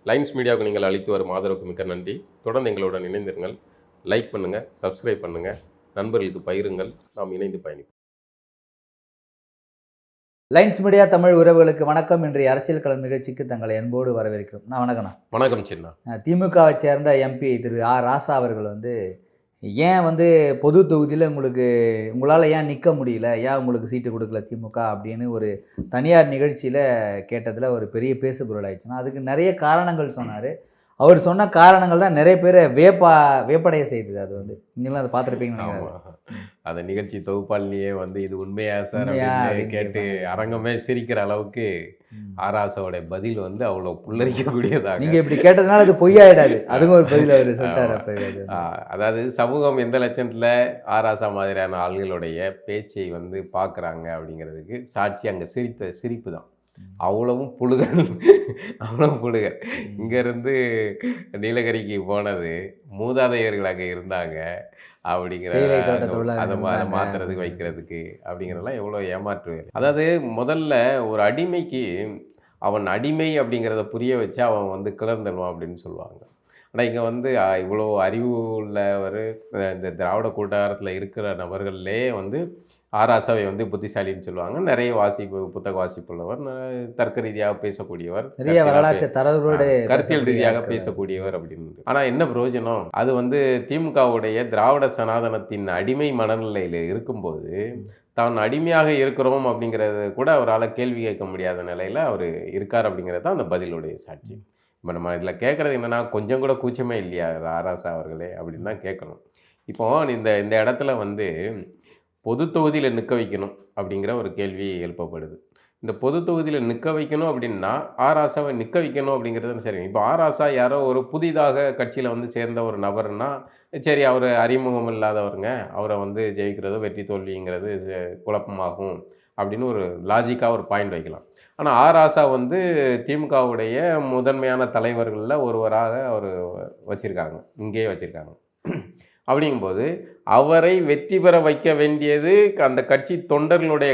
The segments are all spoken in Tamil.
லைன்ஸ் மீடியாவுக்கு நீங்கள் அளித்து வரும் ஆதரவுக்கு மிக்க நன்றி. தொடர்ந்து எங்களுடன் இணைந்திருங்கள். லைக் பண்ணுங்கள், சப்ஸ்கிரைப் பண்ணுங்கள், நண்பர்களுக்கு பகிருங்கள். நாம் இணைந்து பயணிப்போம். லைன்ஸ் மீடியா தமிழ் உறவுகளுக்கு வணக்கம். இன்றைய அரசியல் களம் நிகழ்ச்சிக்கு தங்களை அன்போடு வரவேற்கிறோம். நான் வணக்கண்ணா. வணக்கம் சின்ன. திமுகவை சேர்ந்த எம்பி திரு ராசா அவர்கள் ஏன் பொது தொகுதியில் உங்களால் ஏன் நிற்க முடியல, ஏன் உங்களுக்கு சீட்டு கொடுக்கல திமுக அப்படின்னு ஒரு தனியார் நிகழ்ச்சியில் கேட்டதில் ஒரு பெரிய பேசுபொருள் ஆயிடுச்சுன்னா அதுக்கு நிறைய காரணங்கள் சொன்னார். அவர் சொன்ன காரணங்கள் தான் நிறைய பேரை வேப்படைய செய்தது. அது நீங்களும் அதை பார்த்துருப்பீங்கன்னு அந்த நிகழ்ச்சி தொகுப்பாளிலேயே இது உண்மையா சார் அப்படின்னு கேட்டு அரங்கமே சிரிக்கிற அளவுக்கு ஆராசாவோட பதில் அவ்வளோ புல்லரிக்கக்கூடியதாக. நீங்கள் இப்படி கேட்டதுனால அது பொய்யாயிடாது. அதுவும் ஒரு பதில் அவர் சொல்லிட்டாரு. அதாவது சமூகம் எந்த லட்சத்தில் ஆராசா மாதிரியான ஆள்களுடைய பேச்சை பார்க்குறாங்க அப்படிங்கிறதுக்கு சாட்சி அங்கே சிரிப்பு தான். அவ்வளவும் புழுகல். இங்கேருந்து நீலகிரிக்கு போனது மூதாதையர்களாக இருந்தாங்க அப்படிங்கிற அதை மாற்றுறதுக்கு வைக்கிறதுக்கு அப்படிங்கிறதெல்லாம் எவ்வளோ ஏமாற்று. அதாவது முதல்ல ஒரு அடிமைக்கு அவன் அடிமை அப்படிங்கிறத புரிய வச்சு அவன் கிளர்ந்தல்வான் அப்படின்னு சொல்லுவாங்க. ஆனால் இங்கே இவ்வளோ அறிவு உள்ளவர் இந்த திராவிட கூட்டாரத்தில் இருக்கிற நபர்கள்லே ஆராசாவை புத்திசாலின்னு சொல்லுவாங்க. நிறைய புத்தக வாசிப்புள்ளவர், தர்க்க ரீதியாக பேசக்கூடியவர், நிறைய வரலாற்று தரவுகளோடு கருத்தியல் ரீதியாக பேசக்கூடியவர் அப்படின்னு. ஆனால் என்ன பிரயோஜனம்? அது திமுகவுடைய திராவிட சனாதனத்தின் அடிமை மனநிலையில் இருக்கும்போது தான் அடிமையாக இருக்கிறோம் அப்படிங்கிறது கூட அவரால் கேள்வி கேட்க முடியாத நிலையில் அவர் இருக்கார் அப்படிங்கிறது தான் அந்த பதிலுடைய சாட்சி. இப்போ நம்ம இதில் கேட்குறது என்னென்னா, கொஞ்சம் கூட கூச்சமே இல்லையா ஆராசா அவர்களே அப்படின்னு தான் கேட்கணும். இப்போது இந்த இடத்துல பொது தொகுதியில் நிற்க வைக்கணும் அப்படிங்கிற ஒரு கேள்வி எழுப்பப்படுது. இந்த பொது தொகுதியில் நிற்க வைக்கணும் அப்படின்னா ஆராசாவை நிற்க வைக்கணும் அப்படிங்கிறது சரி. இப்போ ஆராசா யாரோ ஒரு புதிதாக கட்சியில் சேர்ந்த ஒரு நபர்னா சரி, அவர் அறிமுகம் இல்லாதவருங்க, அவரை ஜெயிக்கிறதோ வெற்றி தோல்விங்கிறது குழப்பமாகும் அப்படின்னு ஒரு லாஜிக்காக ஒரு பாயிண்ட் வைக்கலாம். ஆனால் ஆராசா திமுகவுடைய முதன்மையான தலைவர்களில் ஒருவராக அவர் வச்சுருக்காங்க, இங்கேயே வச்சுருக்காங்க. அப்படிங்கும்போது அவரை வெற்றி பெற வைக்க வேண்டியது அந்த கட்சி தொண்டர்களுடைய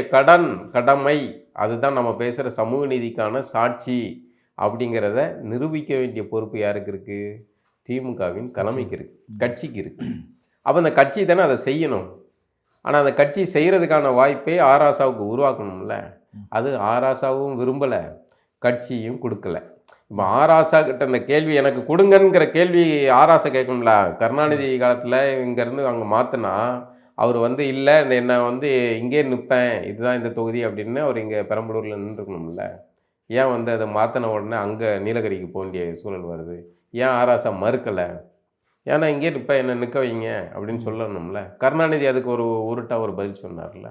கடமை. அதுதான் நம்ம பேசுகிற சமூக நீதிக்கான சாட்சி அப்படிங்கிறத நிரூபிக்க வேண்டிய பொறுப்பு யாருக்கு இருக்குது? திமுகவின் தலைமைக்கு இருக்குது, கட்சிக்கு இருக்குது. அப்போ அந்த கட்சி தானே அதை செய்யணும். ஆனால் அந்த கட்சி செய்கிறதுக்கான வாய்ப்பே ஆராசாவுக்கு உருவாக்கணும்ல. அது ஆராசாவும் விரும்பலை, கட்சியும் கொடுக்கல. இப்போ ஆராசா கிட்ட அந்த கேள்வி எனக்கு கொடுங்கங்கிற கேள்வி ஆராசா கேட்கணும்ல. கருணாநிதி காலத்தில் இங்கேருந்து அங்கே மாற்றினா அவர் இல்லை, என்னை இங்கே நிற்பேன், இதுதான் இந்த தொகுதி அப்படின்னு அவர் இங்கே பெரம்பலூரில் நின்றுக்கணும்ல. ஏன் அதை மாற்றின உடனே அங்கே நீலகிரிக்கு போக வேண்டிய சூழல் வருது? ஏன் ஆராசா மறுக்கலை? ஏன்னா இங்கே நிற்பேன், என்னை நிற்க வைங்க அப்படின்னு சொல்லணும்ல. கருணாநிதி அதுக்கு ஒரு பதில் சொன்னார்ல.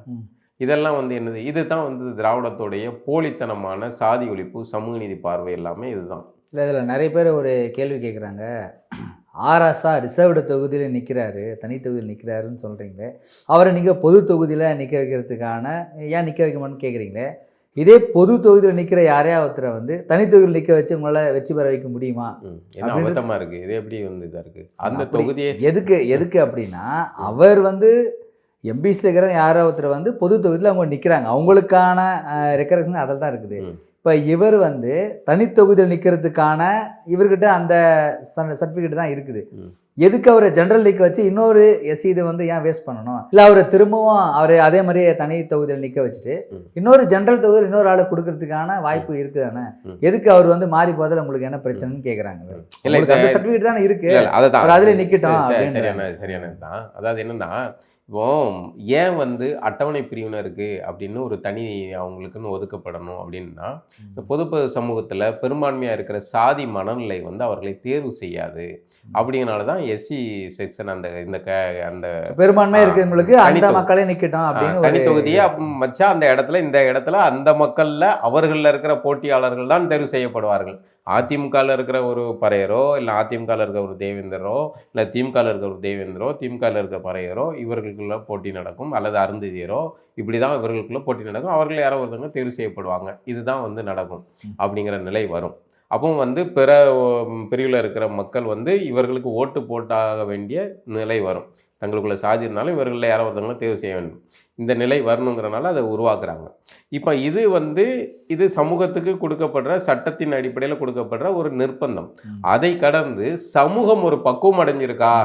இதெல்லாம் என்னது? இதுதான் திராவிடத்துடைய போலித்தனமான சாதி ஒழிப்பு, சமூக நீதி பார்வை எல்லாமே இதுதான். இல்லை, இதில் நிறைய பேர் ஒரு கேள்வி கேட்குறாங்க. ஆராசா ரிசர்வ்டு தொகுதியில் நிற்கிறாரு, தனி தொகுதியில் நிற்கிறாருன்னு சொல்கிறீங்களே, அவரை நீங்கள் பொது தொகுதியில் நிற்க வைக்கிறதுக்கான ஏன் நிற்க வைக்கணும்னு கேட்குறீங்களே. இதே பொது தொகுதியில் நிற்கிற யாரையா ஒருத்தரை தனி தொகுதியில் நிற்க வச்சு உங்களால் வெற்றி பெற வைக்க முடியுமா? அபத்தமாக இருக்குது. இது எப்படி இதாக இருக்குது? அந்த தொகுதியை எதுக்கு அப்படின்னா, அவர் எம்பிசியில் இருக்கிற யாரோ ஒருத்தர் பொது தொகுதியில் அவங்க நிற்கிறாங்க, அவங்களுக்கான ரெக்கரேஷன் அதில் தான் இருக்குது. இப்போ இவர் தனித்தொகுதியில் நிற்கிறதுக்கான இவர்கிட்ட அந்த சர்டிஃபிகேட் தான் இருக்குது. எதுக்கு அவரை ஜென்ரல் லீக் வச்சு இன்னொரு எஸ்சி இது ஏன் வேஸ்ட் பண்ணணும்? இல்லை அவரை திரும்பவும் அவர் அதே மாதிரியே தனி தொகுதியில் நிற்க வச்சுட்டு இன்னொரு ஜென்ரல் தொகுதியில் இன்னொரு ஆளை கொடுக்கறதுக்கான வாய்ப்பு இருக்குது தானே? எதுக்கு அவர் மாறி போதில் உங்களுக்கு என்ன பிரச்சனைன்னு கேட்குறாங்க. இல்லை, அந்த சர்டிஃபிகேட் தானே இருக்குது, அவர் அதில் நிற்கட்டும். சரியானது தான். அதாவது என்னென்னா, இப்போ ஏன் அட்டவணை பிரிவினருக்கு அப்படின்னு ஒரு தனி அவங்களுக்குன்னு ஒதுக்கப்படணும் அப்படின்னா, இந்த பொது சமூகத்தில் பெரும்பான்மையாக இருக்கிற சாதி மனநிலை அவர்களை தேர்வு செய்யாது. அப்படிங்கிறனால தான் எஸ்சி செக்ஷன் அந்த பெரும்பான்மையாக இருக்கிறவங்களுக்கு அந்த மக்களே நிற்கட்டும் அப்படின்னு தனி தொகுதியை வச்சா அந்த இடத்துல அந்த மக்களில் அவர்களில் இருக்கிற போட்டியாளர்கள் தான் தேர்வு செய்யப்படுவார்கள். அதிமுகவில் இருக்கிற ஒரு பறையரோ, இல்லை அதிமுகவில் இருக்கிற ஒரு தேவேந்திரோ, இல்லை திமுகவில் இருக்கிற ஒரு தேவேந்திரோ, திமுகவில் இருக்கிற பறையரோ இவர்களுக்குள்ள போட்டி நடக்கும். அல்லது அருந்ததியரோ, இப்படி தான் இவர்களுக்குள்ள போட்டி நடக்கும். அவர்கள் யாரோ ஒருத்தவங்க தேர்வு செய்யப்படுவாங்க. இதுதான் நடக்கும் அப்படிங்கிற நிலை வரும். அப்போ பிற பிரிவில் இருக்கிற மக்கள் இவர்களுக்கு ஓட்டு போட்டாக வேண்டிய நிலை வரும். தங்களுக்குள்ள சாதி இருந்தாலும் இவர்களில் யாரோ ஒருத்தவங்களும் தேர்வு செய்ய வேண்டும். இந்த நிலை வரணுங்கிறனால அதை உருவாக்குறாங்க. இப்போ இது சமூகத்துக்கு கொடுக்கப்படுற சட்டத்தின் அடிப்படையில் கொடுக்கப்படுற ஒரு நிர்பந்தம். அதை கடந்து சமூகம் ஒரு பக்குவம் அடைஞ்சிருக்கா,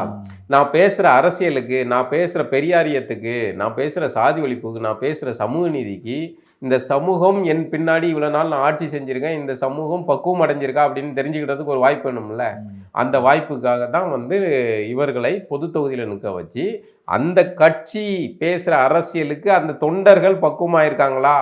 நான் பேசுகிற அரசியலுக்கு, நான் பேசுகிற பெரியாரியத்துக்கு, நான் பேசுகிற சாதி ஒழிப்புக்கு, நான் பேசுகிற சமூக நீதிக்கு இந்த சமூகம் என் பின்னாடி இவ்வளோ நாள் நான் ஆட்சி செஞ்சுருக்கேன், இந்த சமூகம் பக்குவம் அடைஞ்சிருக்கா அப்படின்னு தெரிஞ்சுக்கிட்டதுக்கு ஒரு வாய்ப்பு வேணும்ல. அந்த வாய்ப்புக்காக தான் இவர்களை பொது தொகுதியில் நிற்க வச்சு அந்த கட்சி பேசுகிற அரசியலுக்கு அந்த தொண்டர்கள் பக்குவமாயிருக்காங்களா,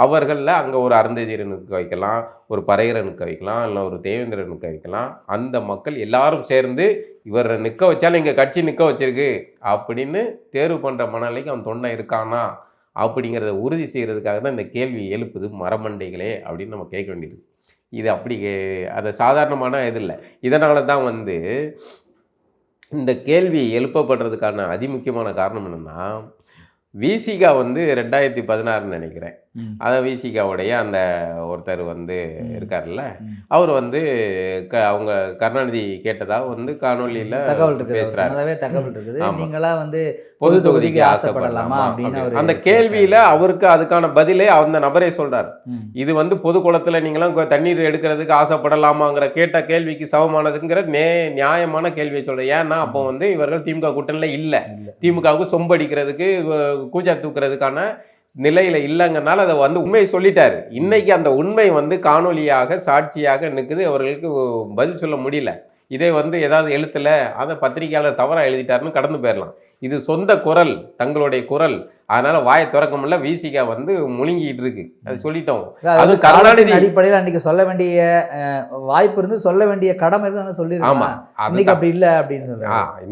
அவர்களில் அங்கே ஒரு அருந்ததியரை நிற்க வைக்கலாம், ஒரு பறையரை நிற்க வைக்கலாம், இல்லை ஒரு தேவேந்திரரை நிற்க வைக்கலாம். அந்த மக்கள் எல்லாரும் சேர்ந்து இவரை நிற்க வச்சாலும் எங்கள் கட்சி நிற்க வச்சிருக்கு அப்படின்னு தேர்வு பண்ணுற மனநிலைக்கு அவன் தொண்டை இருக்கானா அப்படிங்கிறத உறுதி செய்கிறதுக்காக தான் இந்த கேள்வி எழுப்புது மரமண்டைகளே அப்படின்னு நம்ம கேட்க வேண்டியது. இது அப்படி அது சாதாரணமான இது இல்லை. இதனால தான் இந்த கேள்வி எழுப்பப்படுறதுக்கான அதிமுக்கியமான காரணம் என்னென்னா, விசிகா 2016 நினைக்கிறேன். அதை விசிகாவுடைய அந்த ஒருத்தர் இருக்கார்ல, அவர் அவங்க கருணாநிதி கேட்டதாக காணொலியில் தகவல் இருக்குது. நீங்களா பொது தொகுதிக்கு ஆசைப்படலாமா அப்படின்னு அந்த கேள்வியில் அவருக்கு அதுக்கான பதிலே அந்த நபரே சொல்றார். இது பொது குளத்தில் நீங்களாம் தண்ணீர் எடுக்கிறதுக்கு ஆசைப்படலாமாங்கிற கேட்ட கேள்விக்கு சமமானதுங்கிற நியாயமான கேள்வியை சொல்றேன். ஏன்னா அப்போ இவர்கள் திமுக கூட்டணியில் இல்லை, திமுகவுக்கு சொம்படிக்கிறதுக்கு கூச்சா தூக்குறதுக்கான நிலையில இல்லைங்கனால அதை உண்மையை சொல்லிட்டாரு. இன்னைக்கு அந்த உண்மை காணொலியாக சாட்சியாக நிற்குது. அவர்களுக்கு பதில் சொல்ல முடியல. இதே ஏதாவது எழுத்துல அதை பத்திரிகையாளர் தவறாக எழுதிட்டாருன்னு கடந்து போயிடலாம். இது சொந்த குரல், தங்களுடைய குரல், அதனால வாயை திறக்க முடியல. விசிகா முழுங்கிட்டு இருக்கு. அது சொல்லிட்டோம். அது கருணாநிதி அடிப்படையில் அன்னைக்கு சொல்ல வேண்டிய வாய்ப்பு இருந்து சொல்ல வேண்டிய கடமை இருந்து சொல்லிருக்கோம். ஆமா, இன்னைக்கு அப்படி இல்லை அப்படின்னு சொல்றாங்க.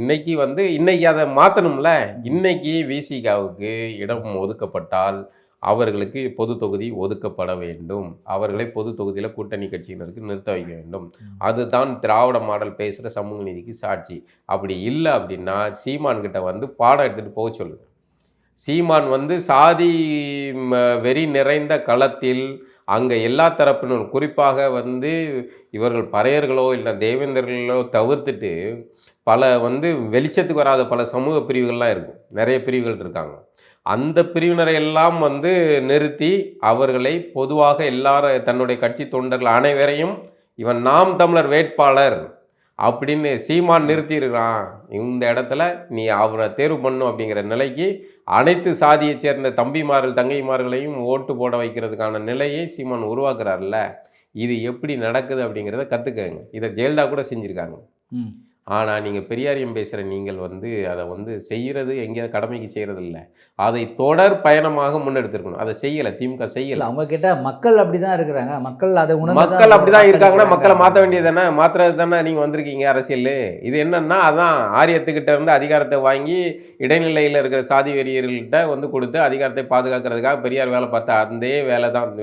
இன்னைக்கு அதை மாற்றணும்ல. இன்னைக்கு விசிகாவுக்கு இடம் ஒதுக்கப்பட்டால் அவர்களுக்கு பொது தொகுதி ஒதுக்கப்பட வேண்டும். அவர்களை பொது தொகுதியில் கூட்டணி கட்சியினருக்கு நிறுத்த வைக்க வேண்டும். அதுதான் திராவிட மாடல் பேசுகிற சமூக நீதிக்கு சாட்சி. அப்படி இல்லை அப்படின்னா சீமான் கிட்ட பாடம் எடுத்துகிட்டு போக சொல்லுங்க. சீமான் சாதி வெறி நிறைந்த களத்தில் அங்கே எல்லா தரப்பினரும், குறிப்பாக இவர்கள் பறையர்களோ இல்லை தேவேந்தர்களோ தவிர்த்துட்டு பல வெளிச்சத்துக்கு வராத பல சமூக பிரிவுகள்லாம் இருக்குது. நிறைய பிரிவுகள் இருக்காங்க. அந்த பிரிவினரை எல்லாம் நிறுத்தி அவர்களை பொதுவாக எல்லாரும் தன்னுடைய கட்சி தொண்டர்கள் அனைவரையும் இவன் நாம் தமிழர் வேட்பாளர் அப்படின்னு சீமான் நிறுத்தி இருக்கிறான். இந்த இடத்துல நீ அவரை தேர்வு பண்ணும் அப்படிங்கிற நிலைக்கு அனைத்து சாதியை சேர்ந்த தம்பிமார்கள் தங்கைமார்களையும் ஓட்டு போட வைக்கிறதுக்கான நிலையை சீமான் உருவாக்குறாருல்ல. இது எப்படி நடக்குது அப்படிங்கிறத கற்றுக்கங்க. இதை ஜெயலலிதா கூட செஞ்சுருக்காங்க. ஆனால் நீங்கள் பெரியாரியம் பேசுகிற நீங்கள் அதை செய்கிறது எங்கேயாவது கடமைக்கு செய்கிறது இல்லை. அதை தொடர் பயணமாக முன்னெடுத்திருக்கணும். அதை செய்யலை, திமுக செய்யலை. அவங்க கிட்ட மக்கள் அப்படி தான் இருக்கிறாங்க. மக்கள் அப்படி தான் இருக்காங்கன்னா மக்களை மாற்ற வேண்டியது தானே. மாற்றுறது தானே நீங்கள் வந்திருக்கீங்க அரசியல். இது என்னன்னா அதான் ஆரியத்துக்கிட்ட இருந்து அதிகாரத்தை வாங்கி இடைநிலையில் இருக்கிற சாதி வெறியர்கள்கிட்ட கொடுத்து அதிகாரத்தை பாதுகாக்கிறதுக்காக பெரியார் வேலை பார்த்த அந்த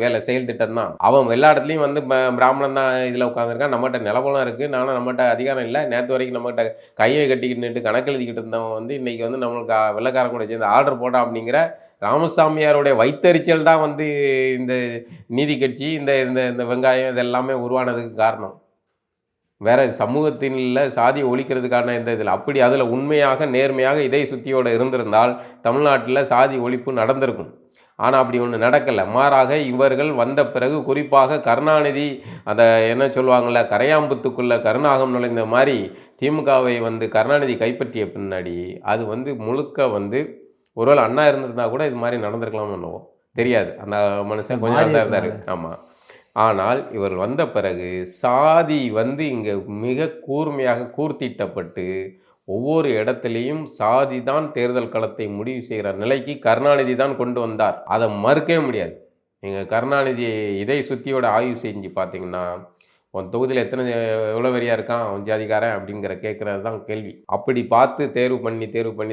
வேலை செயல் திட்டம் தான். அவன் எல்லா இடத்துலையும் பிராமணன் தான் இதில் உட்காந்துருக்கான், நம்மகிட்ட நிலவலம் இருக்குது, நானும் நம்மகிட்ட அதிகாரம் இல்லை, நேற்று வரைக்கும் நம்மகிட்ட கையை கட்டிக்கிட்டு கணக்கு எழுதிக்கிட்டு இருந்தவன் இன்னைக்கு நம்மளுக்கு வெள்ளக்காரன் கூட சேர்ந்து ஆர்டர் போட்டான் அப்படிங்கிற ராமசாமியாருடைய வைத்தறிச்சல் தான் இந்த நீதி கட்சி இந்த இந்த வெங்காயம் இதெல்லாமே உருவானதுக்கு காரணம். வேற சமூகத்தின் சாதியை ஒழிக்கிறதுக்கான இந்த இதில் அப்படி அதில் உண்மையாக நேர்மையாக இதை சுத்தியோடு இருந்திருந்தால் தமிழ்நாட்டில் சாதி ஒழிப்பு நடந்திருக்கும். ஆனால் அப்படி ஒன்று நடக்கலை. மாறாக இவர்கள் வந்த பிறகு, குறிப்பாக கருணாநிதி அதை என்ன சொல்லுவாங்கள்ல, கரையாம்புத்துக்குள்ளே கருணாகம் நுழைந்த மாதிரி திமுகவை கருணாநிதி கைப்பற்றிய பின்னாடி அது முழுக்க ஒருவேளை அண்ணா இருந்திருந்தா கூட இது மாதிரி நடந்திருக்கலாம்னு என்னவோ தெரியாது. அந்த மனுஷன் கொஞ்சம் நேரம் தான் இருந்தார். ஆமாம். ஆனால் இவர்கள் வந்த பிறகு சாதி இங்கே மிக கூர்மையாக கூர்த்திட்டப்பட்டு ஒவ்வொரு இடத்துலையும் சாதி தான் தேர்தல் களத்தை முடிவு செய்கிற நிலைக்கு கருணாநிதி தான் கொண்டு வந்தார். அதை மறுக்கவே முடியாது. நீங்கள் கருணாநிதி இதை சுற்றியோட ஆய்வு செஞ்சு பார்த்தீங்கன்னா, உன் தொகுதியில் எவ்வளோ வரியாக இருக்கான் அவன் ஜாதிக்காரன் அப்படிங்கிற கேட்குறது தான் கேள்வி. அப்படி பார்த்து தேர்வு பண்ணி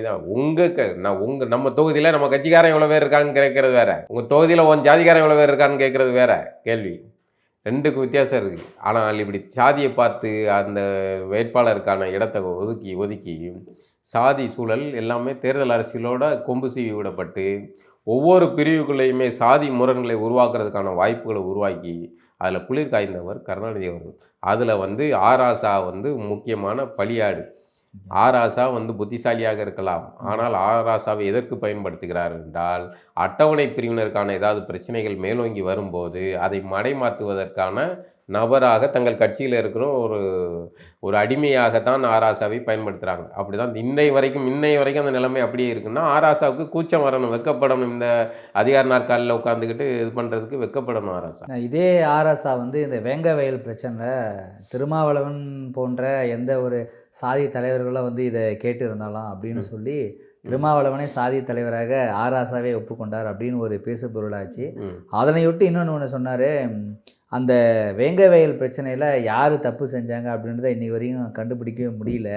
தான் நம்ம தொகுதியில் நம்ம கட்சிக்காரன் எவ்வளோ பேர் இருக்கான்னு கேட்குறது வேற, உங்கள் தொகுதியில் உன் ஜாதிக்காரன் எவ்வளோ பேர் இருக்கான்னு கேட்குறது வேற கேள்வி. ரெண்டுக்கு வித்தியாசம் இருக்குது. ஆனால் இப்படி சாதியை பார்த்து அந்த வேட்பாளருக்கான இடத்தை ஒதுக்கி சாதி சூழல் எல்லாமே தேர்தல் அரசியலோட கொம்பு சீவி விடப்பட்டு ஒவ்வொரு பிரிவுக்குள்ளேயுமே சாதி முரண்களை உருவாக்குறதுக்கான வாய்ப்புகளை உருவாக்கி அதில் குளிர் காய்ந்தவர் கருணாநிதி அவர்கள். அதில் ஆராசா முக்கியமான பலியாடு. ஆராசா வந்து புத்திசாலியாக இருக்கலாம், ஆனால் ஆராசாவை எதற்கு பயன்படுத்துகிறார் என்றால் அட்டவணை பிரிவினருக்கான ஏதாவது பிரச்சனைகள் மேலோங்கி வரும்போது அதை மடைமாற்றுவதற்கான நபராக தங்கள் கட்சியில் இருக்கிற ஒரு ஒரு அடிமையாகத்தான் ஆராசாவை பயன்படுத்துகிறாங்க. அப்படி தான் இன்னை வரைக்கும் அந்த நிலைமை அப்படியே இருக்குன்னா ஆராசாவுக்கு கூச்சம் வரணும், வெக்கப்படணும். இந்த அதிகார நாற்காலில் உட்காந்துக்கிட்டு இது பண்ணுறதுக்கு வெக்கப்படணும் ஆராசா. இதே ஆராசா வந்து இந்த வேங்க வயல் பிரச்சனையில் திருமாவளவன் போன்ற எந்த ஒரு சாதி தலைவர்களும் வந்து இதை கேட்டு இருந்தாலும் அப்படின்னு சொல்லி திருமாவளவனே சாதி தலைவராக ஆராசாவே ஒப்புக்கொண்டார் அப்படின்னு ஒரு பேசு பொருளாச்சு. அதனையொட்டி இன்னொன்று ஒன்று சொன்னார், அந்த வேங்க வயல் பிரச்சனையில் யார் தப்பு செஞ்சாங்க அப்படின்றத இன்றைக்கி வரையும் கண்டுபிடிக்கவே முடியல.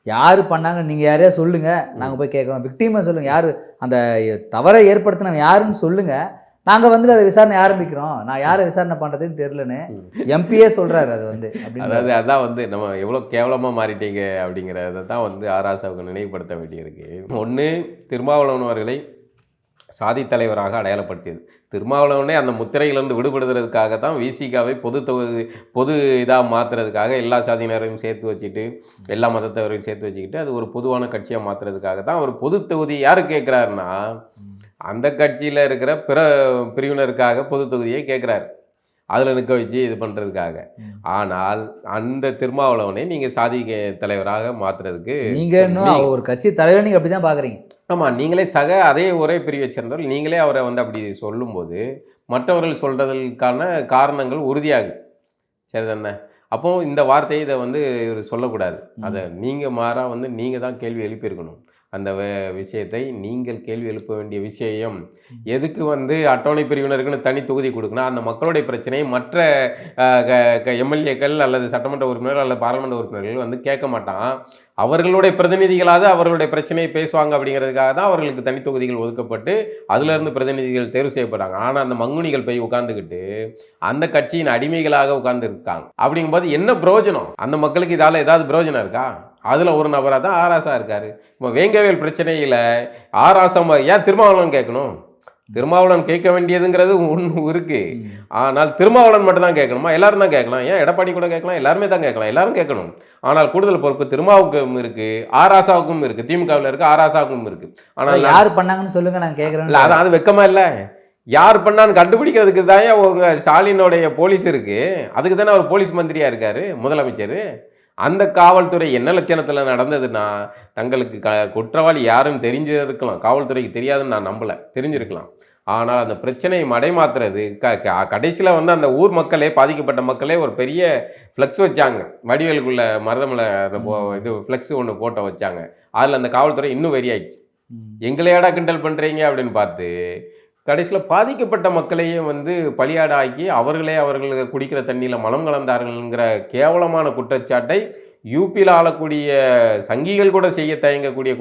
யார் பண்ணாங்க நீங்கள் யாரையா சொல்லுங்கள், நாங்கள் போய் கேட்குறோம். விக்டிமை சொல்லுங்கள், யார் அந்த தவறை ஏற்படுத்தினவன் யாருன்னு சொல்லுங்கள், நாங்கள் வந்து அதை விசாரணை ஆரம்பிக்கிறோம். நான் யாரை விசாரணை பண்ணுறதுன்னு தெரிலன்னு எம்பியே சொல்கிறாரு. அது வந்து அதாவது அதான் வந்து நம்ம எவ்வளோ கேவலமாக மாறிட்டீங்க அப்படிங்கிறத தான் வந்து ஆராசாவுக்கு நினைவுபடுத்த வேண்டியிருக்கு. ஒன்று, திருமாவளவன் அவர்களை சாதி தலைவராக அடையாளப்படுத்தியது. திருமாவளவனே அந்த முத்திரையிலிருந்து விடுபடுறதுக்காக தான் விசிகாவை பொது இதாக மாற்றுறதுக்காக எல்லா சாதியினரையும் சேர்த்து வச்சுட்டு எல்லா மதத்தவரையும் சேர்த்து வச்சுக்கிட்டு அது ஒரு பொதுவான கட்சியாக மாற்றுறதுக்காக தான் அவர் பொது தொகுதி யார் கேட்குறாருன்னா அந்த கட்சியில் இருக்கிற பிற பிரிவினருக்காக பொது தொகுதியை கேட்குறாரு, அதில் நிற்க வச்சு இது பண்ணுறதுக்காக. ஆனால் அந்த திருமாவளவனை நீங்கள் சாதி தலைவராக மாற்றுறதுக்கு நீங்கள் இன்னும் ஒரு கட்சி தலைவர் நீங்கள் அப்படி தான் பார்க்குறீங்க. ஆமாம், நீங்களே அதே ஒரே பிரிவை சேர்ந்தவர்கள் நீங்களே அவரை வந்து அப்படி சொல்லும்போது மற்றவர்கள் சொல்கிறதுக்கான காரணங்கள் உறுதியாகுது. சரி தானே? அப்போ இந்த வார்த்தையை இதை வந்து இவர் சொல்லக்கூடாது. அதை நீங்கள் மாறாக வந்து நீங்கள் தான் கேள்வி எழுப்பியிருக்கணும். அந்த விஷயத்தை நீங்கள் கேள்வி எழுப்ப வேண்டிய விஷயம். எதுக்கு வந்து அட்டவணை பிரிவினருக்குன்னு தனி தொகுதி கொடுக்கணும்? அந்த மக்களுடைய பிரச்சனையை மற்ற எம்எல்ஏக்கள் அல்லது சட்டமன்ற உறுப்பினர்கள் அல்லது பாராளுமன்ற உறுப்பினர்கள் வந்து கேட்க மாட்டான். அவர்களுடைய பிரதிநிதிகளாக அவர்களுடைய பிரச்சனையை பேசுவாங்க அப்படிங்கிறதுக்காக தான் அவர்களுக்கு தனி தொகுதிகள் ஒதுக்கப்பட்டு அதிலிருந்து பிரதிநிதிகள் தேர்வு செய்யப்பட்டாங்க. ஆனால் அந்த மங்குனிகள் போய் உட்காந்துக்கிட்டு அந்த கட்சியின் அடிமைகளாக உட்கார்ந்து இருக்காங்க. அப்படிங்கும்போது என்ன பிரயோஜனம்? அந்த மக்களுக்கு இதால் ஏதாவது பிரயோஜனம் இருக்கா? அதில் ஒரு நபராக தான் ஆராசா இருக்கார். இப்போ வேங்கவேல் பிரச்சனையில் ஆராசம் ஏன் திருமாவளவன் கேட்கணும்? திருமாவளவன் கேட்க வேண்டியதுங்கிறது ஒன்று இருக்குது. ஆனால் திருமாவளவன் மட்டும் தான் கேட்கணுமா? எல்லாரும் தான் கேட்கலாம். ஏன் எடப்பாடி கூட கேட்கலாம், எல்லாருமே தான் கேட்கலாம், எல்லாரும் கேட்கணும். ஆனால் கூடுதல் பொறுப்பு திருமாவுக்கும் இருக்குது, ஆராசாவுக்கும் இருக்குது, திமுகவில் இருக்குது, ஆராசாவுக்கும் இருக்குது. ஆனால் யார் பண்ணாங்கன்னு சொல்லுங்கள், நான் கேட்குறேன். இல்லை, அது வெக்கமா இல்லை? யார் பண்ணான்னு கண்டுபிடிக்கிறதுக்கு தான் உங்கள் ஸ்டாலினுடைய போலீஸ் இருக்குது. அதுக்கு தானே அவர் போலீஸ் மந்திரியாக இருக்கார், முதலமைச்சர். அந்த காவல்துறை என்ன லட்சணத்தில் நடந்ததுன்னா தங்களுக்கு குற்றவாளி யாருன்னு தெரிஞ்சிருக்கலாம், காவல்துறைக்கு தெரியாதுன்னு நான் நம்பலை, தெரிஞ்சிருக்கலாம். ஆனால் அந்த பிரச்சனையை மடைமாத்துறது கடைசியில் வந்து அந்த ஊர் மக்களே, பாதிக்கப்பட்ட மக்களே ஒரு பெரிய ஃப்ளெக்ஸ் வச்சாங்க, வடிவேலுக்குள்ள மருதமலை இது ஃப்ளெக்ஸ் ஒன்று போட்டோ வச்சாங்க. அதில் அந்த காவல்துறை இன்னும் வெறியாயிடுச்சு. எங்களையாடா கிண்டல் பண்ணுறீங்க அப்படின்னு பார்த்து கடைசியில் பாதிக்கப்பட்ட மக்களையே வந்து பலியாட ஆக்கி அவர்கள் குடிக்கிற தண்ணியில் மலம் கலந்தார்கள்ங்கிற கேவலமான குற்றச்சாட்டை யூபியில் ஆளக்கூடிய சங்கிகள் கூட செய்ய தயங்கக்கூடிய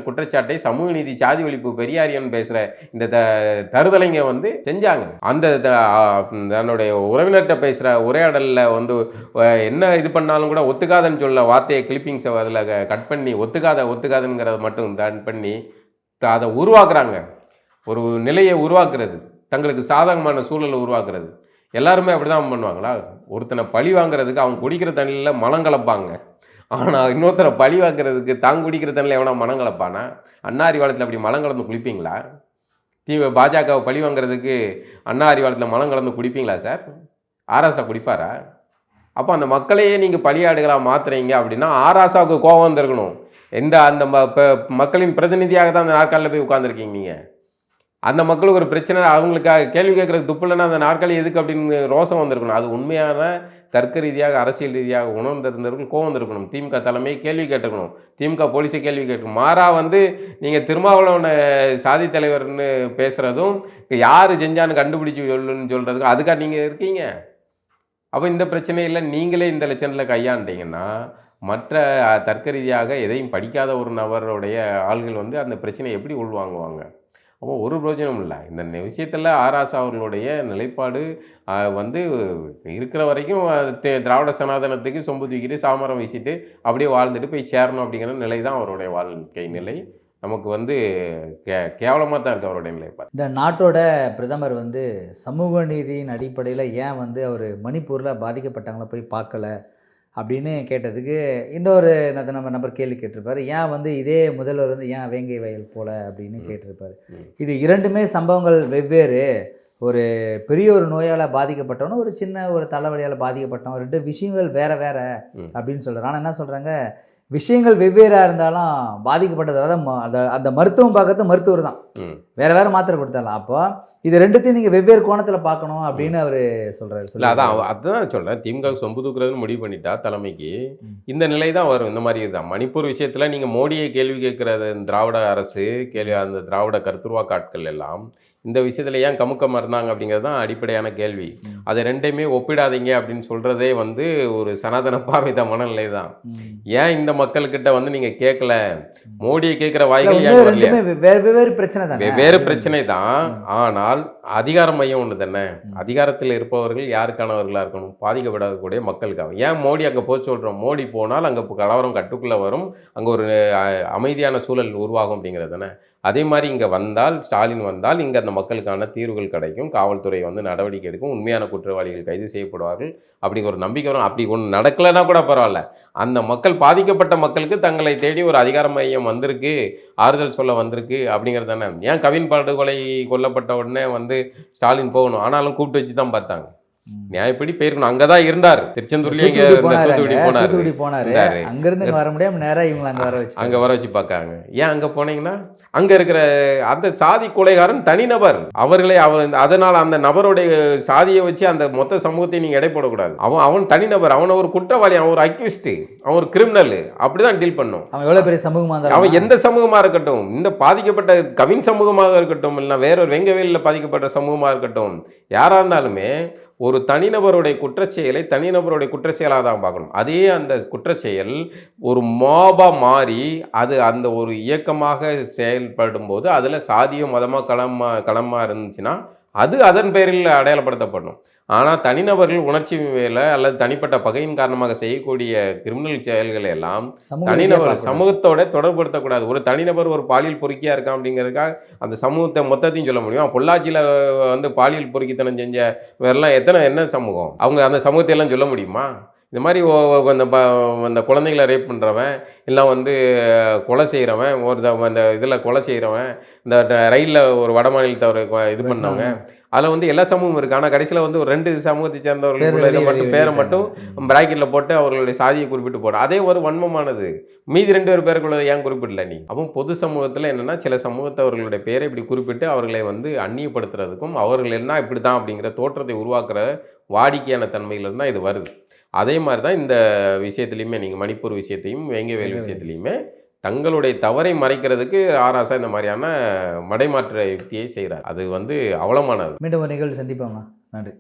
குற்றச்சாட்டை சமூக நீதி சாதி ஒழிப்பு பெரியாரியன் பேசுகிற இந்த தருதலைங்க வந்து செஞ்சாங்க. அந்த தன்னுடைய உறவினர்கிட்ட பேசுகிற உரையாடலில் வந்து என்ன இது பண்ணாலும் கூட ஒத்துக்காதன்னு சொல்ல வார்த்தையை கிளிப்பிங்ஸை அதில் கட் பண்ணி ஒத்துக்காதுங்கிறத மட்டும் கட் பண்ணி அதை உருவாக்குறாங்க. ஒரு நிலையை உருவாக்குறது, தங்களுக்கு சாதகமான சூழலை உருவாக்குறது. எல்லாருமே அப்படி தான் பண்ணுவாங்களா? ஒருத்தனை பழி வாங்குறதுக்கு அவங்க குடிக்கிற தண்ணியில் மலம் கலப்பாங்க. ஆனால் இன்னொருத்தரை பழி வாங்குறதுக்கு தாங்க குடிக்கிற தண்ணியில் எவனா மலம் கலப்பானா? அண்ணா அறிவாலயத்தில் அப்படி மலம் கலந்து குளிப்பீங்களா? பாஜகவை பழி வாங்குறதுக்கு அண்ணா அறிவாலயத்தில் மலம் கலந்து குடிப்பீங்களா சார்? ஆராசா குடிப்பாரா? அப்போ அந்த மக்களையே நீங்கள் பலியாடுகளாக மாற்றுறீங்க அப்படின்னா ஆராசாவுக்கு கோபம் வந்திருக்கணும். அந்த மக்களின் பிரதிநிதியாக தான் அந்த நாற்காலில் போய் உட்காந்துருக்கீங்க. நீங்கள் அந்த மக்களுக்கு ஒரு பிரச்சனை, அவங்களுக்காக கேள்வி கேட்குறது துப்பு இல்லைன்னா அந்த நாற்காலி எதுக்கு அப்படின்னு ரோசம் வந்திருக்கணும். அது உண்மையான தர்க்க ரீதியாக அரசியல் ரீதியாக உணர்ந்திருந்தவர்கள் கோவம் வந்திருக்கணும். திமுக தலைமையை கேள்வி கேட்டிருக்கணும், திமுக போலீஸை கேள்வி கேட்கணும். மாறா வந்து நீங்கள் திருமாவளவனை சாதி தலைவர்னு பேசுகிறதும் யார் செஞ்சான்னு கண்டுபிடிச்சி சொல்கிறதுக்கும் அதுக்காக நீங்கள் இருக்கீங்க. அப்போ இந்த பிரச்சனையில் நீங்களே இந்த லட்சணத்தில் கையாண்டீங்கன்னா மற்ற தர்க்க ரீதியாக எதையும் படிக்காத ஒரு நபருடைய ஆள்கள் வந்து அந்த பிரச்சனையை எப்படி உள்வாங்குவாங்க? அப்போ ஒரு பிரயோஜனம் இல்லை. இந்த விஷயத்தில் ஆராசா அவர்களுடைய நிலைப்பாடு வந்து இருக்கிற வரைக்கும் திராவிட சனாதனத்துக்கு சொம்பு தூக்கிட்டு சாமரம் வீசிட்டு அப்படியே வாழ்ந்துட்டு போய் சேரணும் அப்படிங்கிற நிலை தான் அவருடைய வாழ்க்கை நிலை. நமக்கு வந்து கேவலமாக தான் இருக்குது அவருடைய நிலைப்பாடு. இந்த நாட்டோட பிரதமர் வந்து சமூக நீதியின் அடிப்படையில் ஏன் வந்து அவர் மணிப்பூரில் பாதிக்கப்பட்டவங்கள போய் பார்க்கல அப்படின்னு கேட்டதுக்கு இன்னொரு நம்ம நபர் கேள்வி கேட்டிருப்பாரு, ஏன் வந்து இதே முதல்வர் வந்து ஏன் வேங்கை வயல் போல அப்படின்னு கேட்டிருப்பாரு. இது இரண்டுமே சம்பவங்கள் வெவ்வேறு. ஒரு பெரிய ஒரு நோயால் பாதிக்கப்பட்டவனும் ஒரு சின்ன ஒரு தலைவலியால் பாதிக்கப்பட்டவன், ரெண்டு விஷயங்கள் வேற வேற அப்படின்னு சொல்கிறார். ஆனால் என்ன சொல்கிறாங்க, விஷயங்கள் வெவ்வேறாக இருந்தாலும் பாதிக்கப்பட்டது அதாவது அந்த மருத்துவம் பார்க்கறது மருத்துவர் தான், வேற வேற மாத்திரை கொடுத்தாலாம். அப்போ இது ரெண்டுத்தையும் நீங்கள் வெவ்வேறு கோணத்தில் பார்க்கணும் அப்படின்னு அவர் சொல்கிறாரு. இல்லை அதான் சொல்கிறேன், திமுக சொம்பு தூக்குறதுன்னு முடிவு பண்ணிட்டா தலைமைக்கு இந்த நிலை தான் வரும். இந்த மாதிரி தான் மணிப்பூர் விஷயத்தில் நீங்கள் மோடியை கேள்வி கேட்குறது திராவிட அரசு அந்த திராவிட கருத்துருவாக்க ஆட்கள் எல்லாம் இந்த விஷயத்தில் ஏன் கமுக்கமாக இருந்தாங்க அப்படிங்கிறது தான் அடிப்படையான கேள்வி. அதை ரெண்டையுமே ஒப்பிடாதீங்க அப்படின்னு சொல்கிறதே வந்து ஒரு சனாதன பாவித மனநிலை தான். ஏன் இந்த மக்கள்கிட்ட வந்து நீங்கள் கேட்கல, மோடியை கேட்குற வாய்கள் வெவ்வேறு பிரச்சனை தான், வெவ்வேறு பிரச்சனை தான். ஆனால் அதிகார மையம் ஒன்று தானே, அதிகாரத்தில் இருப்பவர்கள் யாருக்கானவர்களாக இருக்கணும், பாதிக்கப்படக்கூடிய மக்களுக்காக. ஏன் மோடி அங்கே போய் சொல்கிறோம், மோடி போனால் அங்கே கலவரம் கட்டுக்குள்ளே வரும், அங்கே ஒரு அமைதியான சூழல் உருவாகும் அப்படிங்கிறது தானே. அதே மாதிரி இங்கே வந்தால், ஸ்டாலின் வந்தால் இங்கே அந்த மக்களுக்கான தீர்வுகள் கிடைக்கும், காவல்துறை வந்து நடவடிக்கை எடுக்கும், உண்மையான குற்றவாளிகள் கைது செய்யப்படுவார்கள் அப்படிங்கிற ஒரு நம்பிக்கை வரும். அப்படி ஒன்று நடக்கலைன்னா கூட பரவாயில்ல, அந்த மக்கள் பாதிக்கப்பட்ட மக்களுக்கு தங்களை தேடி ஒரு அதிகார மையம் வந்திருக்கு, ஆறுதல் சொல்ல வந்திருக்கு அப்படிங்கிறது தானே. ஏன் கவின் படுகொலை கொல்லப்பட்ட உடனே வந்து ஸ்டாலின் போகணும், ஆனாலும் கூப்பிட்டு வச்சு தான் பார்த்தாங்க. நியாயப்படி போயிருக்கணும், அங்கதான் இருந்தார், திருச்செந்தூர்லயும் தூத்துக்குடி போனாரு, அங்கிருந்து வர முடியாம நேரா இவங்க அங்க வர வச்சு பார்க்காங்க. ஏன் அங்க போனீங்கன்னா அங்க இருக்கிற அந்த சாதி கொலைகாரன் தனிநபர், அவர்களே அதனால அந்த நபருடைய சாதியை வச்சு அந்த மொத்த சமூகத்தை நீங்க எடை போடக்கூடாது. அவன் தனிநபர், அவன் ஒரு குற்றவாளி, அவன் ஒரு அக்யூஸ்ட், அவன் ஒரு கிரிமினல், அப்படிதான் டீல் பண்ணும். அவன் எவ்வளவு பெரிய சமூகமா இருந்தாலும், அவன் எந்த சமூகமா இருக்கட்டும், இந்த பாதிக்கப்பட்ட கவின் சமூகமாக இருக்கட்டும், இல்ல வேற ஒரு வெங்கவேலில் பாதிக்கப்பட்ட சமூகமா இருக்கட்டும், யாரா இருந்தாலுமே ஒரு தனிநபருடைய குற்றச்செயலை தனிநபருடைய குற்றச்செயலாக தான் பார்க்கணும். அதே அந்த குற்றச்செயல் ஒரு மாபா மாறி அது அந்த ஒரு இயக்கமாக செயல்படும் போது அதில் சாதியம் மதமாக களமாக இருந்துச்சுன்னா அது அதன் பேரில் அடையாளப்படுத்தப்படணும். ஆனால் தனிநபர்கள் உணர்ச்சி வேலை அல்லது தனிப்பட்ட பகையின் காரணமாக செய்யக்கூடிய கிரிமினல் செயல்களை எல்லாம் தனிநபர் சமூகத்தோட தொடர்புபடுத்தக்கூடாது. ஒரு தனிநபர் ஒரு பாலியல் பொறுக்கியாக இருக்கான் அப்படிங்கிறதுக்காக அந்த சமூகத்தை மொத்தத்தையும் சொல்ல முடியும். பொள்ளாச்சியில் வந்து பாலியல் பொறுக்கித்தனம் செஞ்ச வேறெல்லாம் என்ன சமூகம், அவங்க அந்த சமூகத்தை எல்லாம் சொல்ல முடியுமா? இந்த மாதிரி அந்த குழந்தைகளை ரேப் பண்ணுறவன், இல்லை வந்து கொலை செய்கிறவன், அந்த இதில் கொலை செய்கிறவன், இந்த ரயிலில் ஒரு வட மாநிலத்தவர் இது பண்ணவங்க, அதில் வந்து எல்லா சமூகமும் இருக்குது. ஆனால் கடைசியில் வந்து ஒரு 2 சமூகத்தை சேர்ந்தவர்கள் இதை மட்டும் பேரை மட்டும் பிராக்கெட்டில் போட்டு அவர்களுடைய சாதியை குறிப்பிட்டு போடும். அதே ஒரு வன்மமானது. மீதி 2 பேருக்குள்ள ஏன் குறிப்பிடல நீ? அப்போ பொது சமூகத்தில் என்னென்னா சில சமூகத்தவர்களுடைய பேரை இப்படி குறிப்பிட்டு அவர்களை வந்து அந்நியப்படுத்துறதுக்கும் அவர்கள் என்ன இப்படி தான் அப்படிங்கிற தோற்றத்தை உருவாக்குற வாடிக்கையான தன்மையிலிருந்து தான் இது வருது. அதே மாதிரி தான் இந்த விஷயத்துலையுமே, நீங்கள் மணிப்பூர் விஷயத்தையும் வேங்கவேல் விஷயத்துலையுமே தங்களுடைய தவறை மறைக்கிறதுக்கு ஆராசா இந்த மாதிரியான மடைமாற்ற யுக்தியை செய்கிறார். அது வந்து அவலமானது. மீண்டும் ஒரு நிகழ்வு சந்திப்போம்னா. நன்றி.